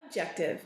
Objective.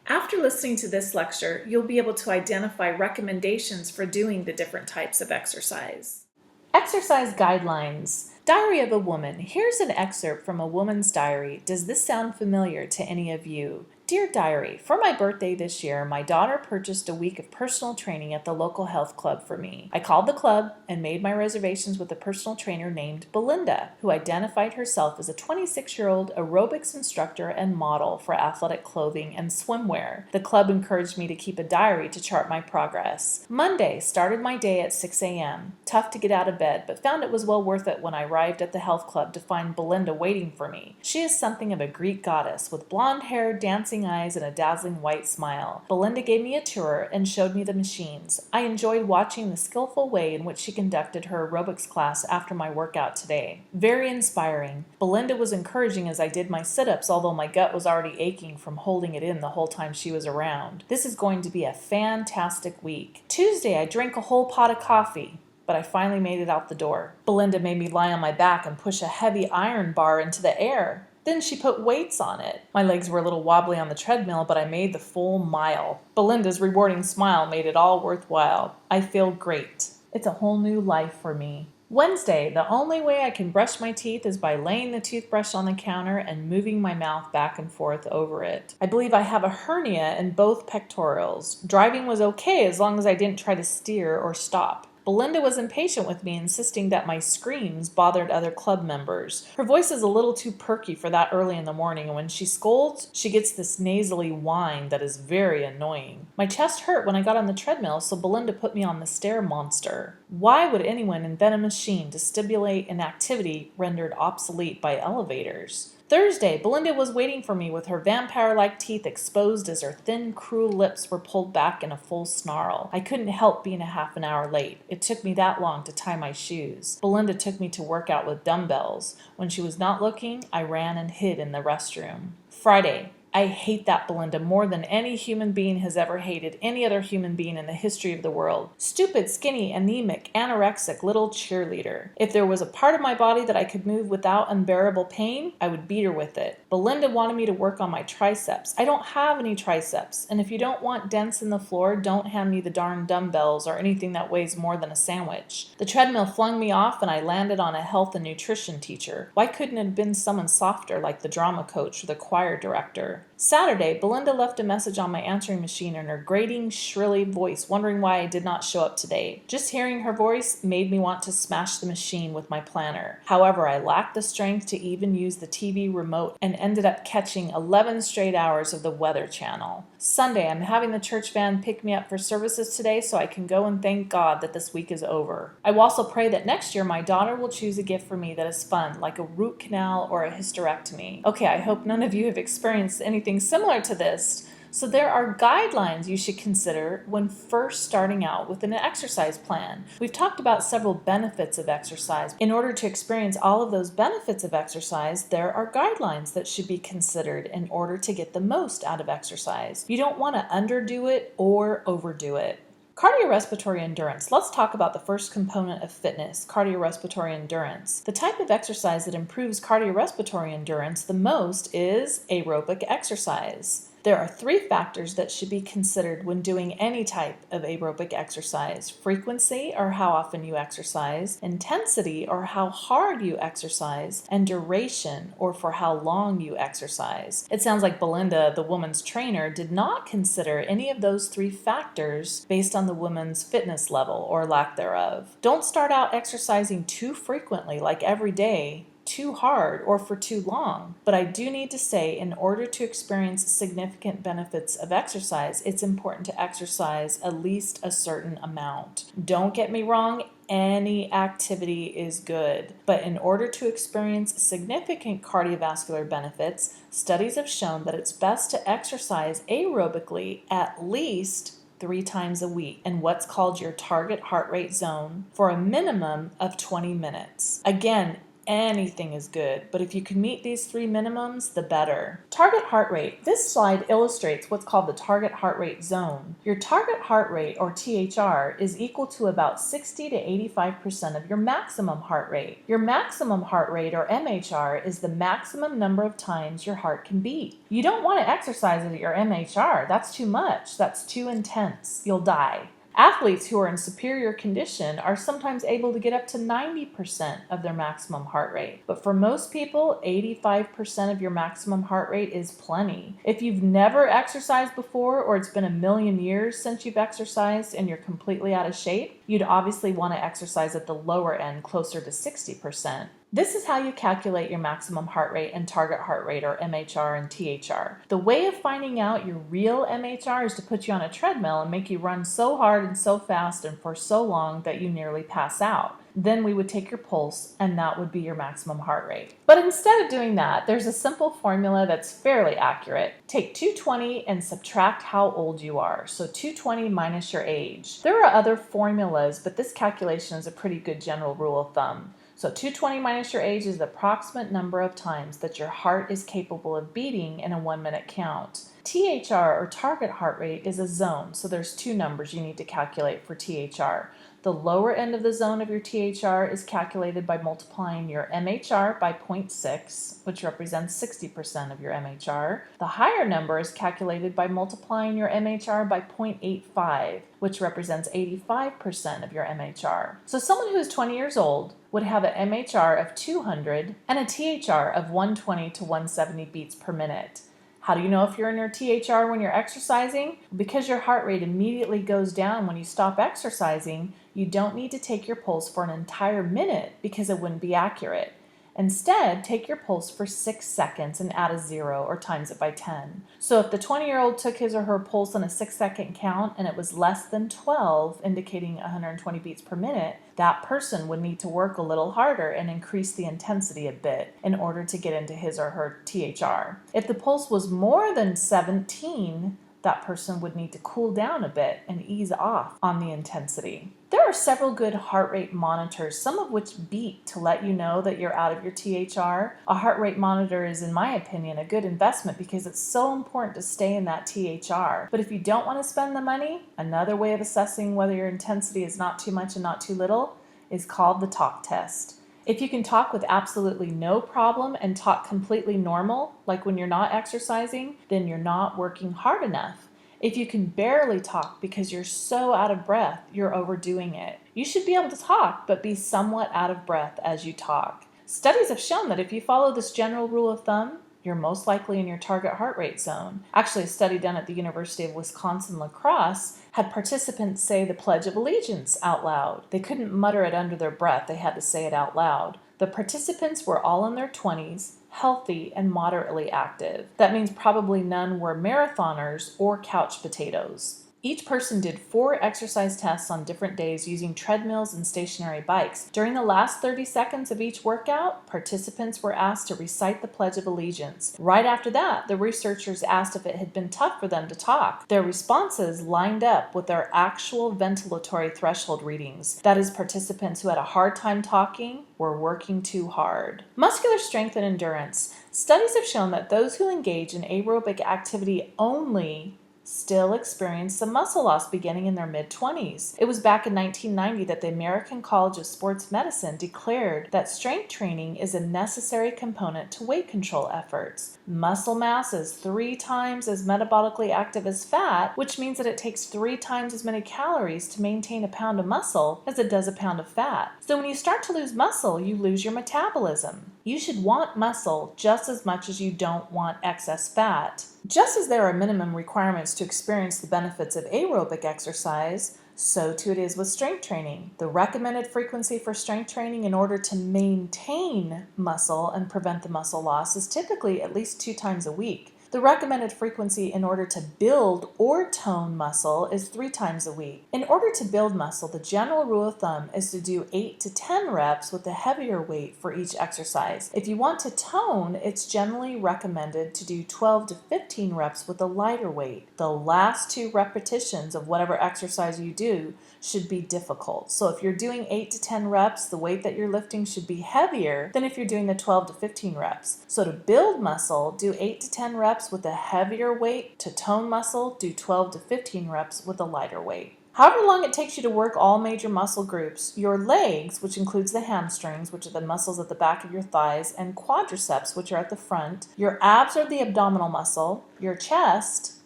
After listening to this lecture, you'll be able to identify recommendations for doing the different types of exercise. Exercise guidelines. Diary of a Woman. Here's an excerpt from a woman's diary. Does this sound familiar to any of you? Dear Diary, for my birthday this year, my daughter purchased a week of personal training at the local health club for me. I called the club and made my reservations with a personal trainer named Belinda, who identified herself as a 26-year-old aerobics instructor and model for athletic clothing and swimwear. The club encouraged me to keep a diary to chart my progress. Monday started my day at 6 a.m. Tough to get out of bed, but found it was well worth it when I arrived at the health club to find Belinda waiting for me. She is something of a Greek goddess with blonde hair, dancing eyes, and a dazzling white smile. Belinda gave me a tour and showed me the machines. I enjoyed watching the skillful way in which she conducted her aerobics class after my workout today. Very inspiring. Belinda was encouraging as I did my sit-ups, although my gut was already aching from holding it in the whole time she was around. This is going to be a fantastic week. Tuesday, I drank a whole pot of coffee, but I finally made it out the door. Belinda made me lie on my back and push a heavy iron bar into the air. Then she put weights on it. My legs were a little wobbly on the treadmill, but I made the full mile. Belinda's rewarding smile made it all worthwhile. I feel great. It's a whole new life for me. Wednesday, the only way I can brush my teeth is by laying the toothbrush on the counter and moving my mouth back and forth over it. I believe I have a hernia in both pectorals. Driving was okay as long as I didn't try to steer or stop. Belinda was impatient with me, insisting that my screams bothered other club members. Her voice is a little too perky for that early in the morning, and when she scolds, she gets this nasally whine that is very annoying. My chest hurt when I got on the treadmill, so Belinda put me on the stair monster. Why would anyone invent a machine to stimulate an activity rendered obsolete by elevators? Thursday, Belinda was waiting for me with her vampire-like teeth exposed as her thin, cruel lips were pulled back in a full snarl. I couldn't help being a half an hour late. It took me that long to tie my shoes. Belinda took me to work out with dumbbells. When she was not looking, I ran and hid in the restroom. Friday. I hate that Belinda more than any human being has ever hated any other human being in the history of the world. Stupid, skinny, anemic, anorexic little cheerleader. If there was a part of my body that I could move without unbearable pain, I would beat her with it. Belinda wanted me to work on my triceps. I don't have any triceps, and if you don't want dents in the floor, don't hand me the darn dumbbells or anything that weighs more than a sandwich. The treadmill flung me off and I landed on a health and nutrition teacher. Why couldn't it have been someone softer like the drama coach or the choir director? Saturday, Belinda left a message on my answering machine in her grating, shrilly voice, wondering why I did not show up today. Just hearing her voice made me want to smash the machine with my planner. However, I lacked the strength to even use the TV remote and ended up catching 11 straight hours of the Weather Channel. Sunday, I'm having the church van pick me up for services today so I can go and thank God that this week is over. I will also pray that next year my daughter will choose a gift for me that is fun, like a root canal or a hysterectomy. Okay, I hope none of you have experienced anything similar to this. So there are guidelines you should consider when first starting out with an exercise plan. We've talked about several benefits of exercise. In order to experience all of those benefits of exercise, there are guidelines that should be considered in order to get the most out of exercise. You don't want to underdo it or overdo it. Cardiorespiratory endurance. Let's talk about the first component of fitness, cardiorespiratory endurance. The type of exercise that improves cardiorespiratory endurance the most is aerobic exercise. There are 3 factors that should be considered when doing any type of aerobic exercise: frequency, or how often you exercise; intensity, or how hard you exercise; and duration, or for how long you exercise. It sounds like Belinda, the woman's trainer, did not consider any of those 3 factors based on the woman's fitness level or lack thereof. Don't start out exercising too frequently, like every day, too hard, or for too long. But I do need to say, in order to experience significant benefits of exercise, it's important to exercise at least a certain amount. Don't get me wrong, any activity is good. But in order to experience significant cardiovascular benefits, studies have shown that it's best to exercise aerobically at least 3 times a week in what's called your target heart rate zone for a minimum of 20 minutes. Again, anything is good, but if you can meet these 3 minimums, the better. Target heart rate. This slide illustrates what's called the target heart rate zone. Your target heart rate, or THR, is equal to about 60 to 85% of your maximum heart rate. Your maximum heart rate, or MHR, is the maximum number of times your heart can beat. You don't want to exercise at your MHR. That's too much. That's too intense. You'll die. Athletes who are in superior condition are sometimes able to get up to 90% of their maximum heart rate. But for most people, 85% of your maximum heart rate is plenty. If you've never exercised before, or it's been a million years since you've exercised and you're completely out of shape, you'd obviously want to exercise at the lower end, closer to 60%. This is how you calculate your maximum heart rate and target heart rate, or MHR and THR. The way of finding out your real MHR is to put you on a treadmill and make you run so hard and so fast and for so long that you nearly pass out. Then we would take your pulse, and that would be your maximum heart rate. But instead of doing that, there's a simple formula that's fairly accurate. Take 220 and subtract how old you are. So 220 minus your age. There are other formulas, but this calculation is a pretty good general rule of thumb. So 220 minus your age is the approximate number of times that your heart is capable of beating in a 1-minute count. THR, or target heart rate, is a zone, so there's 2 numbers you need to calculate for THR. The lower end of the zone of your THR is calculated by multiplying your MHR by 0.6, which represents 60% of your MHR. The higher number is calculated by multiplying your MHR by 0.85, which represents 85% of your MHR. So someone who is 20 years old would have an MHR of 200 and a THR of 120 to 170 beats per minute. How do you know if you're in your THR when you're exercising? Because your heart rate immediately goes down when you stop exercising, you don't need to take your pulse for an entire minute because it wouldn't be accurate. Instead, take your pulse for 6 seconds and add a 0 or times it by 10. So if the 20-year-old took his or her pulse on a 6-second count and it was less than 12, indicating 120 beats per minute, that person would need to work a little harder and increase the intensity a bit in order to get into his or her THR. If the pulse was more than 17, that person would need to cool down a bit and ease off on the intensity. There are several good heart rate monitors, some of which beep to let you know that you're out of your THR. A heart rate monitor is, in my opinion, a good investment because it's so important to stay in that THR. But if you don't want to spend the money, another way of assessing whether your intensity is not too much and not too little is called the talk test. If you can talk with absolutely no problem and talk completely normal, like when you're not exercising, then you're not working hard enough. If you can barely talk because you're so out of breath, you're overdoing it. You should be able to talk, but be somewhat out of breath as you talk. Studies have shown that if you follow this general rule of thumb, you're most likely in your target heart rate zone. Actually, a study done at the University of Wisconsin-La Crosse had participants say the Pledge of Allegiance out loud. They couldn't mutter it under their breath, they had to say it out loud. The participants were all in their 20s, healthy and moderately active. That means probably none were marathoners or couch potatoes. Each person did 4 exercise tests on different days using treadmills and stationary bikes. During the last 30 seconds of each workout, participants were asked to recite the Pledge of Allegiance. Right after that, the researchers asked if it had been tough for them to talk. Their responses lined up with their actual ventilatory threshold readings. That is, participants who had a hard time talking were working too hard. Muscular strength and endurance. Studies have shown that those who engage in aerobic activity only still experience some muscle loss beginning in their mid-20s. It was back in 1990 that the American College of Sports Medicine declared that strength training is a necessary component to weight control efforts. Muscle mass is 3 times as metabolically active as fat, which means that it takes 3 times as many calories to maintain a pound of muscle as it does a pound of fat. So when you start to lose muscle, you lose your metabolism. You should want muscle just as much as you don't want excess fat. Just as there are minimum requirements to experience the benefits of aerobic exercise, so too it is with strength training. The recommended frequency for strength training in order to maintain muscle and prevent the muscle loss is typically at least 2 times a week. The recommended frequency in order to build or tone muscle is 3 times a week. In order to build muscle, the general rule of thumb is to do 8 to 10 reps with a heavier weight for each exercise. If you want to tone, it's generally recommended to do 12 to 15 reps with a lighter weight. The last 2 repetitions of whatever exercise you do should be difficult. So if you're doing 8 to 10 reps, the weight that you're lifting should be heavier than if you're doing the 12 to 15 reps. So to build muscle, do 8 to 10 reps with a heavier weight. To tone muscle, do 12 to 15 reps with a lighter weight. However long it takes you to work all major muscle groups, your legs, which includes the hamstrings, which are the muscles at the back of your thighs, and quadriceps, which are at the front, your abs are the abdominal muscle, your chest,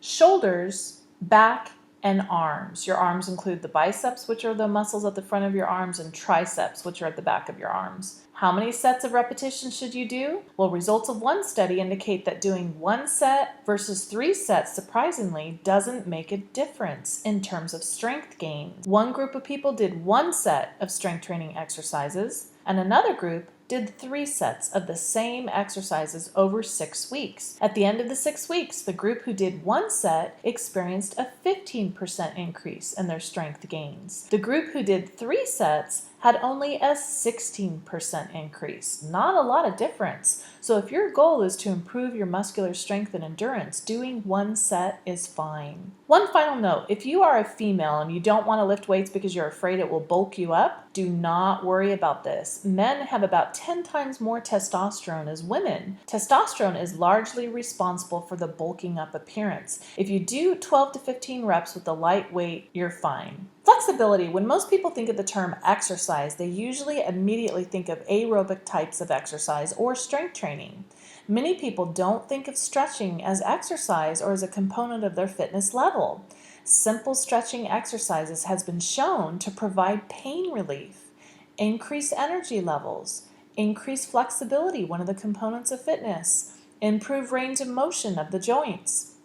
shoulders, back, and arms. Your arms include the biceps, which are the muscles at the front of your arms, and triceps, which are at the back of your arms. How many sets of repetitions should you do? Well, results of one study indicate that doing 1 set versus 3 sets, surprisingly, doesn't make a difference in terms of strength gain. One group of people did 1 set of strength training exercises, and another group did 3 sets of the same exercises over 6 weeks. At the end of the 6 weeks, the group who did 1 set experienced a 15% increase in their strength gains. The group who did 3 sets had only a 16% increase. Not a lot of difference. So if your goal is to improve your muscular strength and endurance, doing 1 set is fine. One final note, if you are a female and you don't want to lift weights because you're afraid it will bulk you up, do not worry about this. Men have about 10 times more testosterone as women. Testosterone is largely responsible for the bulking up appearance. If you do 12 to 15 reps with a light weight, you're fine. Flexibility. When most people think of the term exercise, they usually immediately think of aerobic types of exercise or strength training. Many people don't think of stretching as exercise or as a component of their fitness level. Simple stretching exercises has been shown to provide pain relief, increase energy levels, increase flexibility, one of the components of fitness, improve range of motion of the joints,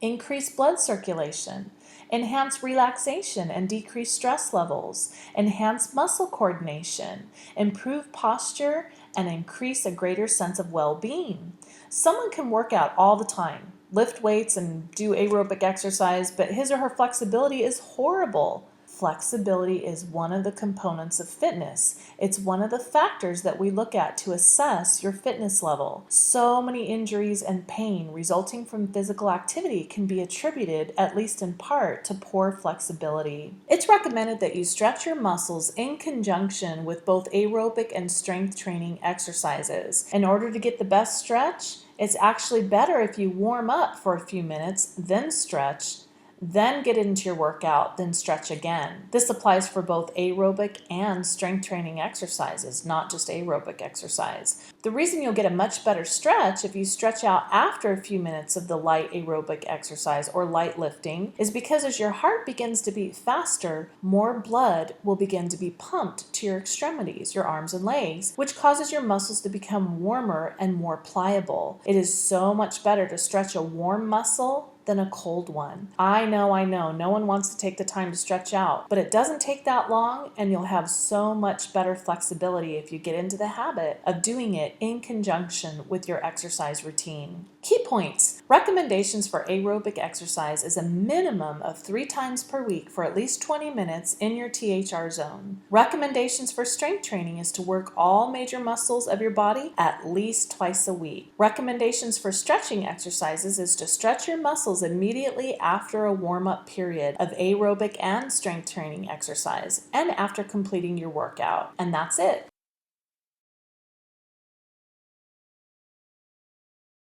increase blood circulation, enhance relaxation and decrease stress levels, enhance muscle coordination, improve posture, and increase a greater sense of well-being. Someone can work out all the time, lift weights and do aerobic exercise, but his or her flexibility is horrible. Flexibility is one of the components of fitness. It's one of the factors that we look at to assess your fitness level. So many injuries and pain resulting from physical activity can be attributed, at least in part, to poor flexibility. It's recommended that you stretch your muscles in conjunction with both aerobic and strength training exercises. In order to get the best stretch, it's actually better if you warm up for a few minutes, then stretch, then get into your workout, then stretch again. This applies for both aerobic and strength training exercises, not just aerobic exercise. The reason you'll get a much better stretch if you stretch out after a few minutes of the light aerobic exercise or light lifting is because as your heart begins to beat faster, more blood will begin to be pumped to your extremities, your arms and legs, which causes your muscles to become warmer and more pliable. It is so much better to stretch a warm muscle than a cold one. I know, no one wants to take the time to stretch out, but it doesn't take that long and you'll have so much better flexibility if you get into the habit of doing it in conjunction with your exercise routine. Key points. Recommendations for aerobic exercise is a minimum of 3 times per week for at least 20 minutes in your THR zone. Recommendations for strength training is to work all major muscles of your body at least twice a week. Recommendations for stretching exercises is to stretch your muscles immediately after a warm-up period of aerobic and strength training exercise and after completing your workout. And that's it.